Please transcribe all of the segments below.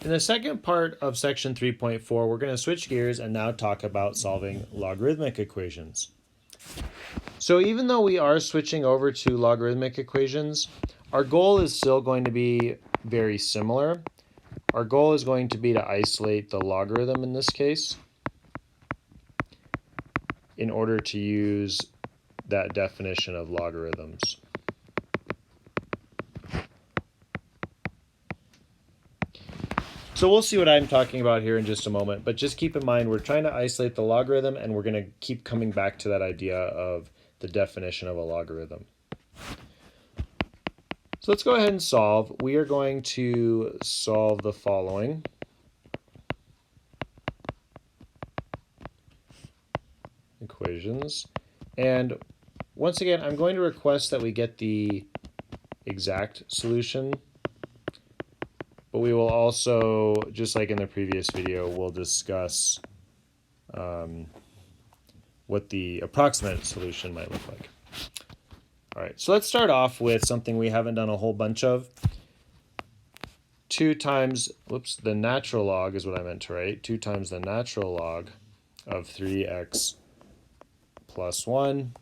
In the second part of section 3.4, we're going to switch gears and now talk about solving logarithmic equations. So even though we are switching over to logarithmic equations, our goal is still going to be very similar. Our goal is going to be to isolate the logarithm in this case in order to use that definition of logarithms. So we'll see what I'm talking about here in just a moment, but just keep in mind we're trying to isolate the logarithm and we're going to keep coming back to that idea of the definition of a logarithm. So let's go ahead and solve. We are going to solve the following. Equations. And once again, I'm going to request that we get the exact solution, but we will also, just like in the previous video, we'll discuss what the approximate solution might look like. All right, so let's start off with something we haven't done a whole bunch of. 2 times, the natural log is what I meant to write. 2 times the natural log of 3x plus 1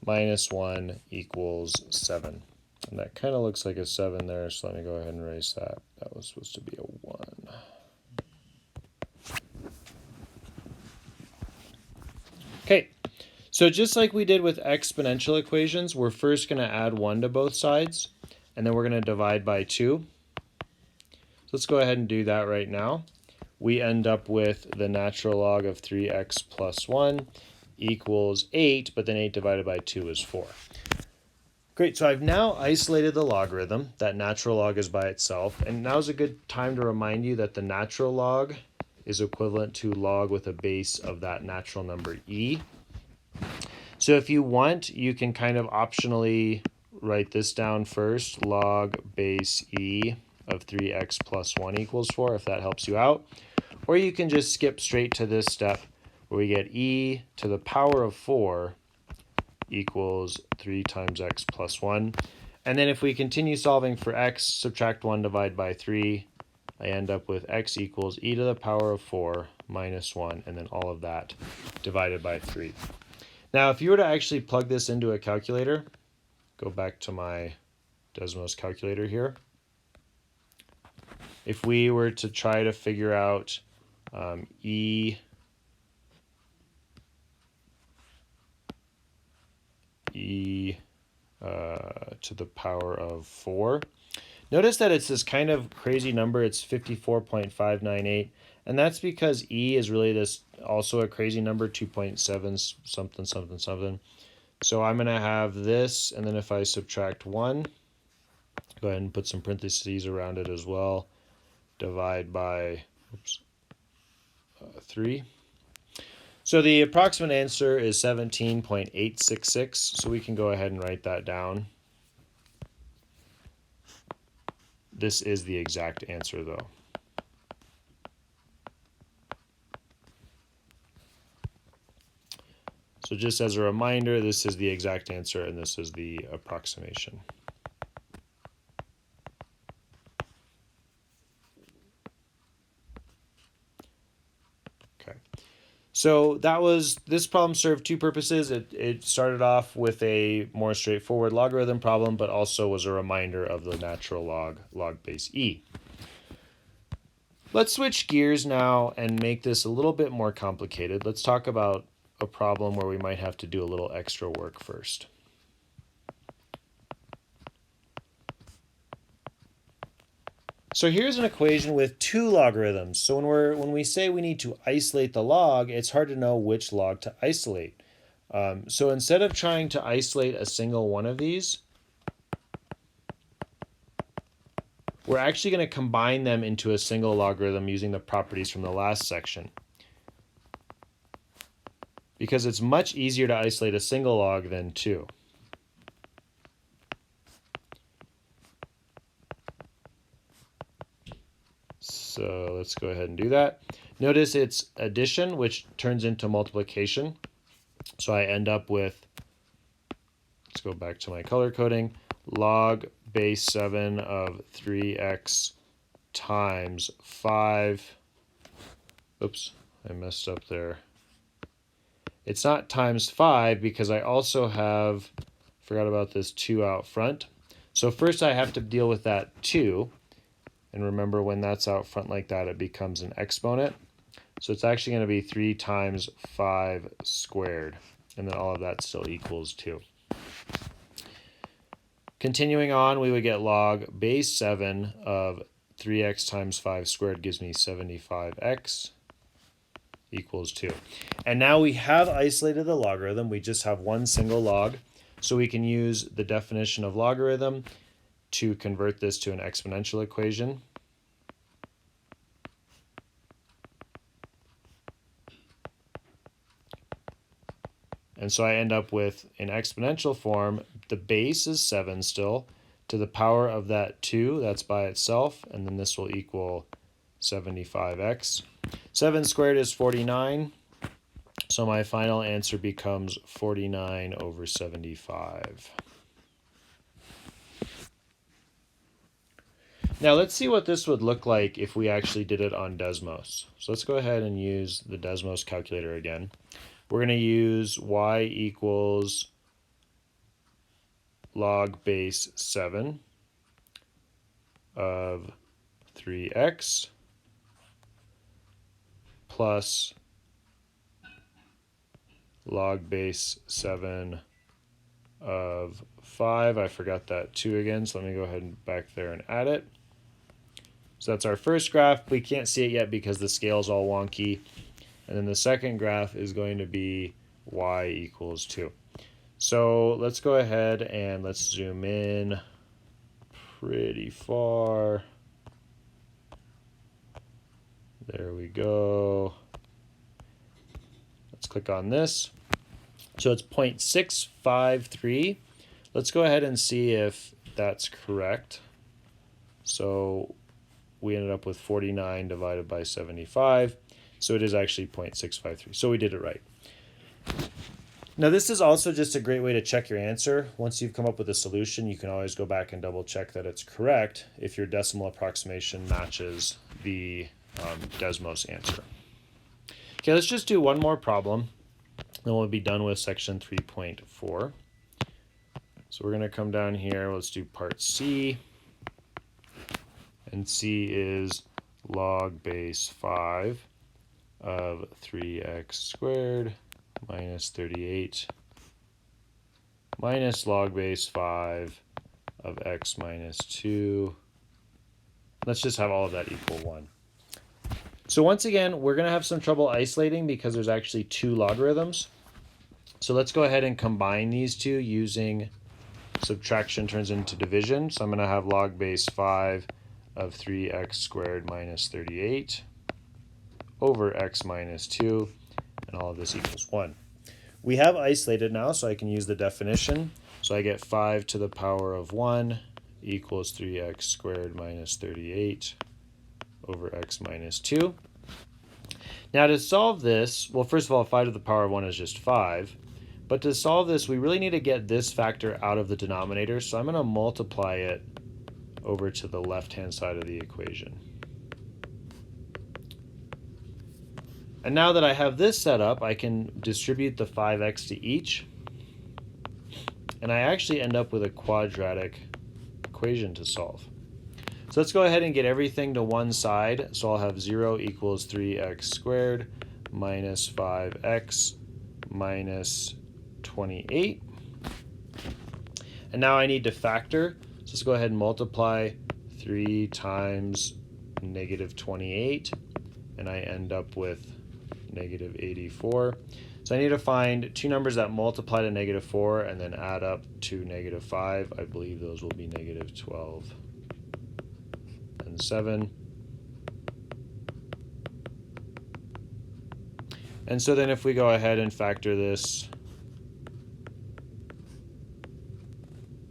minus 1 equals 7. And that kind of looks like a 7 there, so let me go ahead and erase that. That was supposed to be a 1. Okay, so just like we did with exponential equations, we're first going to add 1 to both sides, and then we're going to divide by 2. So let's go ahead and do that right now. We end up with the natural log of 3x plus 1 equals 8, but then 8 divided by 2 is 4. Great, so I've now isolated the logarithm. That natural log is by itself, and now is a good time to remind you that the natural log is equivalent to log with a base of that natural number e. So if you want, you can kind of optionally write this down first, log base e of 3x plus 1 equals 4, if that helps you out. Or you can just skip straight to this step where we get e to the power of 4 equals 3 times x plus 1. And then if we continue solving for x, subtract 1, divide by 3, I end up with x equals e to the power of 4 minus 1, and then all of that divided by 3. Now, if you were to actually plug this into a calculator, go back to my Desmos calculator here. If we were to try to figure out e to the power of 4. Notice that it's this kind of crazy number. It's 54.598, and that's because e is really this also a crazy number, 2.7 something something something. So I'm going to have this, and then if I subtract 1, go ahead and put some parentheses around it as well, divide by 3. So the approximate answer is 17.866, so we can go ahead and write that down. This is the exact answer, though. So just as a reminder, this is the exact answer, and this is the approximation. Okay. So this problem served 2 purposes. It started off with a more straightforward logarithm problem, but also was a reminder of the natural log base e. Let's switch gears now and make this a little bit more complicated. Let's talk about a problem where we might have to do a little extra work first. So here's an equation with 2 logarithms. So when we say we need to isolate the log, it's hard to know which log to isolate. So instead of trying to isolate a single one of these, we're actually going to combine them into a single logarithm using the properties from the last section. Because it's much easier to isolate a single log than 2. So let's go ahead and do that. Notice it's addition, which turns into multiplication. So I end up with, let's go back to my color coding, log base 7 of 3x times 5. Oops, I messed up there. It's not times 5 because I also have, forgot about this 2 out front. So first I have to deal with that 2. And remember, when that's out front like that, it becomes an exponent. So it's actually going to be 3 times 5 squared. And then all of that still equals 2. Continuing on, we would get log base 7 of 3x times 5 squared gives me 75x equals 2. And now we have isolated the logarithm. We just have one single log. So we can use the definition of logarithm to convert this to an exponential equation. And so I end up with, in exponential form, the base is 7 still, to the power of that 2, that's by itself, and then this will equal 75x. 7 squared is 49, so my final answer becomes 49 over 75. Now let's see what this would look like if we actually did it on Desmos. So let's go ahead and use the Desmos calculator again. We're going to use y equals log base 7 of 3x plus log base 7 of 5. I forgot that 2 again, so let me go ahead and back there and add it. So that's our first graph. We can't see it yet because the scale is all wonky. And then the second graph is going to be y equals 2. So let's go ahead and let's zoom in pretty far. There we go. Let's click on this. So it's 0.653. Let's go ahead and see if that's correct. So we ended up with 49 divided by 75. So it is actually 0.653. So we did it right. Now this is also just a great way to check your answer. Once you've come up with a solution, you can always go back and double check that it's correct if your decimal approximation matches the Desmos answer. Okay, let's just do one more problem. Then we'll be done with section 3.4. So we're going to come down here. Let's do part C. And C is log base 5 of 3x squared minus 38 minus log base 5 of x minus 2. Let's just have all of that equal 1. So once again, we're going to have some trouble isolating because there's actually 2 logarithms. So let's go ahead and combine these two using subtraction turns into division. So I'm going to have log base 5 of 3x squared minus 38 over x minus 2, and all of this equals 1. We have isolated now, so I can use the definition. So I get 5 to the power of 1 equals 3x squared minus 38 over x minus 2. Now to solve this, well, first of all, 5 to the power of 1 is just 5. But to solve this, we really need to get this factor out of the denominator, so I'm going to multiply it over to the left-hand side of the equation. And now that I have this set up, I can distribute the 5x to each. And I actually end up with a quadratic equation to solve. So let's go ahead and get everything to one side. So I'll have 0 equals 3x squared minus 5x minus 28. And now I need to factor. So let's go ahead and multiply 3 times negative 28. And I end up with negative 84. So I need to find two numbers that multiply to negative 4 and then add up to negative 5. I believe those will be negative 12 and 7. And so then if we go ahead and factor this,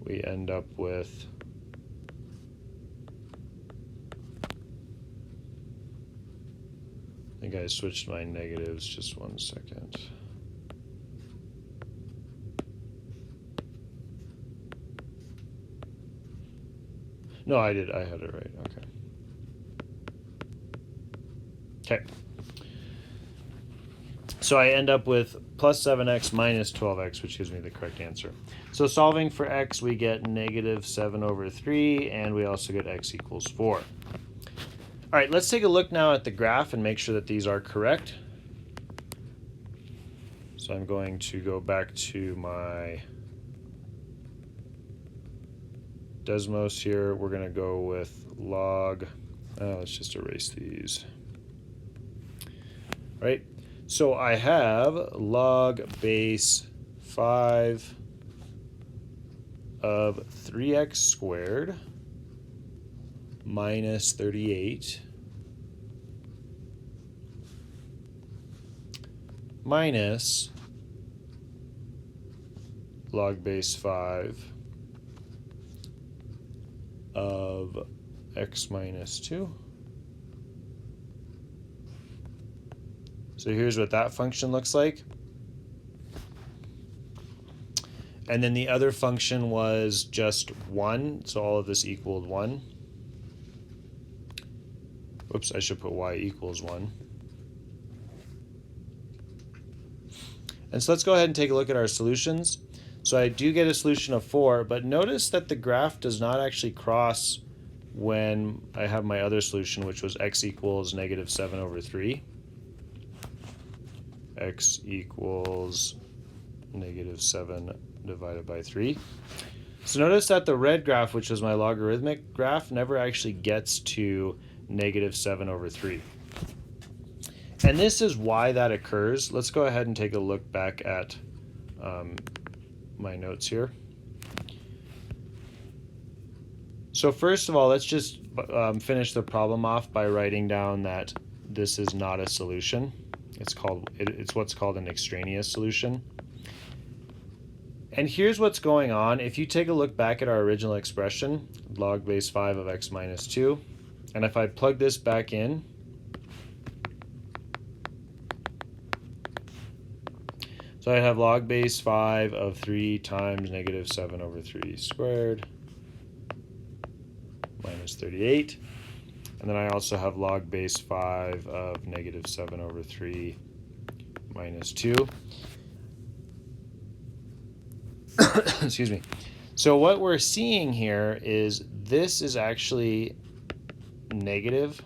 we end up with I think I switched my negatives, just one second. No, I did. I had it right. Okay. Okay. So I end up with plus 7x minus 12x, which gives me the correct answer. So solving for x, we get negative 7 over 3, and we also get x equals 4. All right, let's take a look now at the graph and make sure that these are correct. So I'm going to go back to my Desmos here. We're going to go with log. Let's just erase these. All right. So I have log base 5 of 3x squared minus 38 minus log base 5 of x minus 2. So here's what that function looks like. And then the other function was just 1, so all of this equaled 1. Oops, I should put y equals 1. And so let's go ahead and take a look at our solutions. So I do get a solution of 4, but notice that the graph does not actually cross when I have my other solution, which was x equals negative 7 over 3. X equals negative 7 divided by 3. So notice that the red graph, which was my logarithmic graph, never actually gets to negative 7 over 3. And this is why that occurs. Let's go ahead and take a look back at my notes here. So first of all, let's just finish the problem off by writing down that this is not a solution. It's what's called an extraneous solution. And here's what's going on. If you take a look back at our original expression, log base 5 of x minus 2, and if I plug this back in, so I have log base 5 of 3 times negative 7 over 3 squared minus 38. And then I also have log base 5 of negative 7 over 3 minus 2. Excuse me. So what we're seeing here is this is actually negative.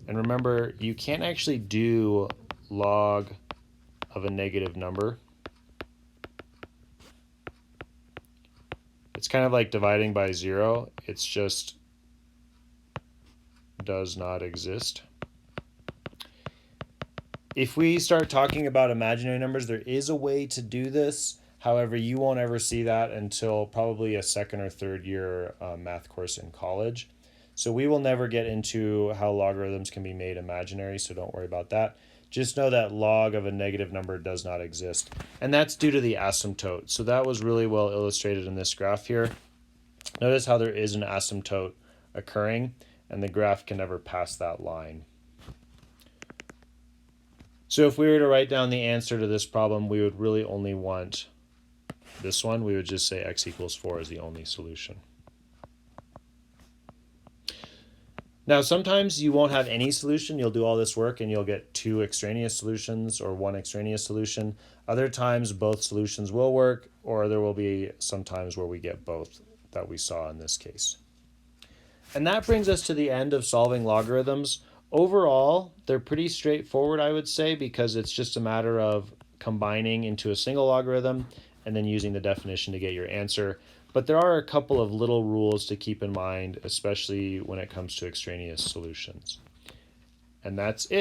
And remember, you can't actually do log of a negative number. It's kind of like dividing by 0. It's just does not exist. If we start talking about imaginary numbers, there is a way to do this. However, you won't ever see that until probably a second or third year math course in college. So we will never get into how logarithms can be made imaginary, so don't worry about that. Just know that log of a negative number does not exist. And that's due to the asymptote. So that was really well illustrated in this graph here. Notice how there is an asymptote occurring, and the graph can never pass that line. So if we were to write down the answer to this problem, we would really only want this one. We would just say x equals 4 is the only solution. Now, sometimes you won't have any solution. You'll do all this work and you'll get 2 extraneous solutions or 1 extraneous solution. Other times, both solutions will work, or there will be some times where we get both that we saw in this case. And that brings us to the end of solving logarithms. Overall, they're pretty straightforward, I would say, because it's just a matter of combining into a single logarithm and then using the definition to get your answer. But there are a couple of little rules to keep in mind, especially when it comes to extraneous solutions. And that's it.